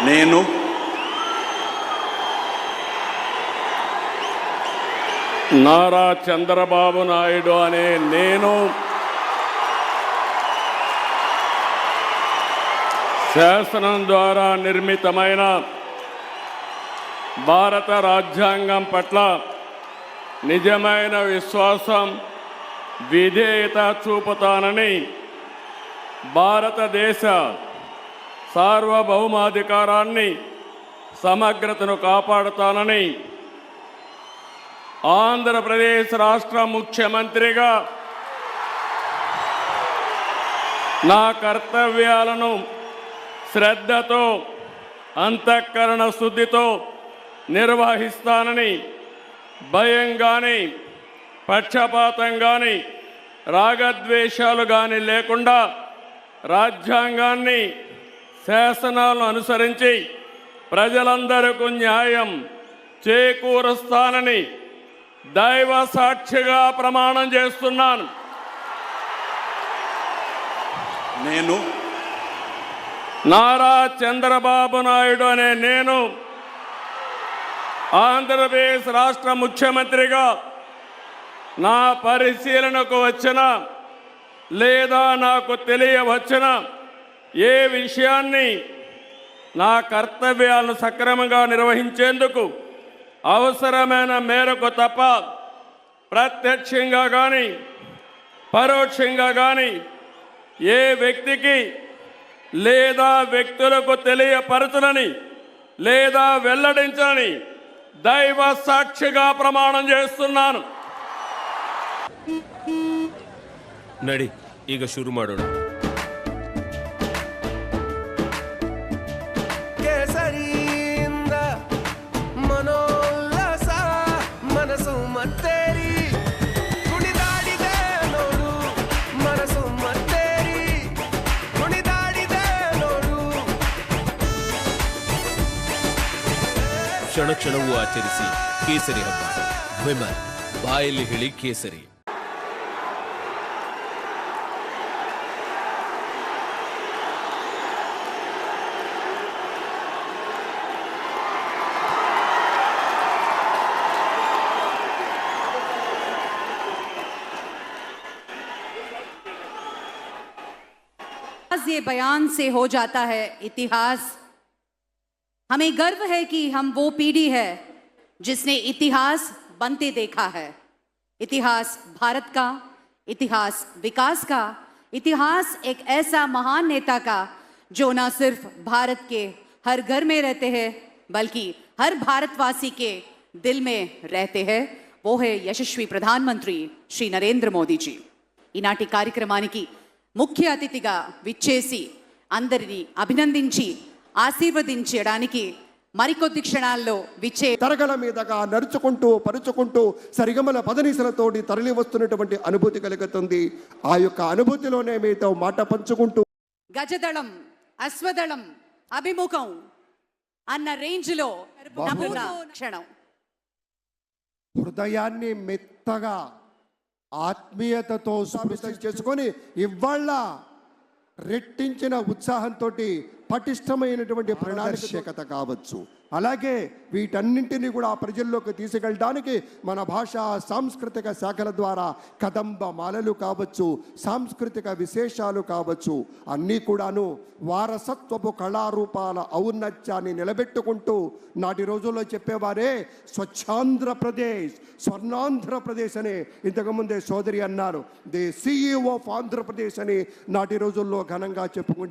నేను నారా చంద్రబాబు నాయుడు అనే నేను శాసనం ద్వారా నిర్మితమైన భారత రాజ్యాంగం పట్ల నిజమైన విశ్వాసం విధేయత చూపుతానని భారతదేశ సార్వభౌమాధికారాన్ని సమగ్రతను కాపాడుతానని ఆంధ్రప్రదేశ్ రాష్ట్ర ముఖ్యమంత్రిగా నా కర్తవ్యాలను శ్రద్ధతో అంతఃకరణ శుద్ధితో నిర్వహిస్తానని భయం కానీ పక్షపాతం కానీ రాగద్వేషాలు కానీ లేకుండా రాజ్యాంగాన్ని శాసనాలను అనుసరించి ప్రజలందరికీ న్యాయం చేకూరుస్తానని దైవ సాక్షిగా ప్రమాణం చేస్తున్నాను. నేను నారా చంద్రబాబు నాయుడు అనే నేను ఆంధ్రప్రదేశ్ రాష్ట్ర ముఖ్యమంత్రిగా నా పరిశీలనకు వచ్చిన లేదా నాకు తెలియవచ్చిన ఏ విషయాన్ని నా కర్తవ్యాలను సక్రమంగా నిర్వహించేందుకు అవసరమైన మేరకు తప్ప ప్రత్యక్షంగా కానీ పరోక్షంగా కానీ ఏ వ్యక్తికి లేదా వ్యక్తులకు తెలియపరచనని లేదా వెల్లడించని దైవ సాక్షిగా ప్రమాణం చేస్తున్నాను. ನಡಿ ಈಗ ಶುರು ಮಾಡೋಣ. ಕೇಸರಿಯಿಂದ ಮನೋಲ್ಲಾಸ ಮನಸ್ಸು ಮತ್ತೇರಿ ಕುಣಿದಾಡಿದೆ ನೋಡು ಮನಸ್ಸು ಮತ್ತೇರಿ ಕುಣಿದಾಡಿದೆ ನೋಡು. ಕ್ಷಣ ಕ್ಷಣವೂ ಆಚರಿಸಿ ಕೇಸರಿ ಹಬ್ಬ. ವಿಮಲ್ ಬಾಯಲ್ಲಿ ಹೇಳಿ ಕೇಸರಿ. ये बयान से हो जाता है इतिहास. हमें गर्व है कि हम वो पीढ़ी है जिसने इतिहास बनते देखा है. इतिहास भारत का, इतिहास विकास का, इतिहास एक ऐसा महान नेता का जो न सिर्फ भारत के हर घर में रहते हैं बल्कि हर भारतवासी के दिल में रहते हैं. वो है यशस्वी प्रधानमंत्री श्री नरेंद्र मोदी जी. ఈనాటి కార్యక్రమానికి ముఖ్య అతిథిగా విచ్చేసి అందరినీ అభినందించి ఆశీర్వదించడానికి మరికొద్ది క్షణాల్లో విచ్చే తరగల మీదగా నడుచుకుంటూ పరుచుకుంటూ సరిగమల పదనిసలతోటి తరలి వస్తున్నటువంటి అనుభూతి కలుగుతుంది. ఆ యొక్క అనుభూతిలోనే మీతో మాట పంచుకుంటూ గజదళం అశ్వదళం అభిముఖం అన్న రేంజ్లో క్షణం హృదయాన్ని మెత్తగా ఆత్మీయతతో సుభిష్టం చేసుకొని ఇవాళ రెట్టించిన ఉత్సాహంతో పటిష్టమైనటువంటి ప్రణాళికత కావచ్చు. అలాగే వీటన్నింటినీ కూడా ప్రజల్లోకి తీసుకెళ్ళడానికి మన భాషా సాంస్కృతిక శాఖల ద్వారా కదంబ మాలలు కావచ్చు, సాంస్కృతిక విశేషాలు కావచ్చు, అన్నీ కూడాను వారసత్వపు కళారూపాల ఔన్నత్యాన్ని నిలబెట్టుకుంటూ నాటి రోజుల్లో చెప్పేవారే స్వచ్ఛాంధ్రప్రదేశ్, స్వర్ణాంధ్రప్రదేశ్ అని ఇంతకుముందే సోదరి అన్నారు. ది CEO ఆఫ్ ఆంధ్రప్రదేశ్ అని నాటి రోజుల్లో ఘనంగా చెప్పుకుంటే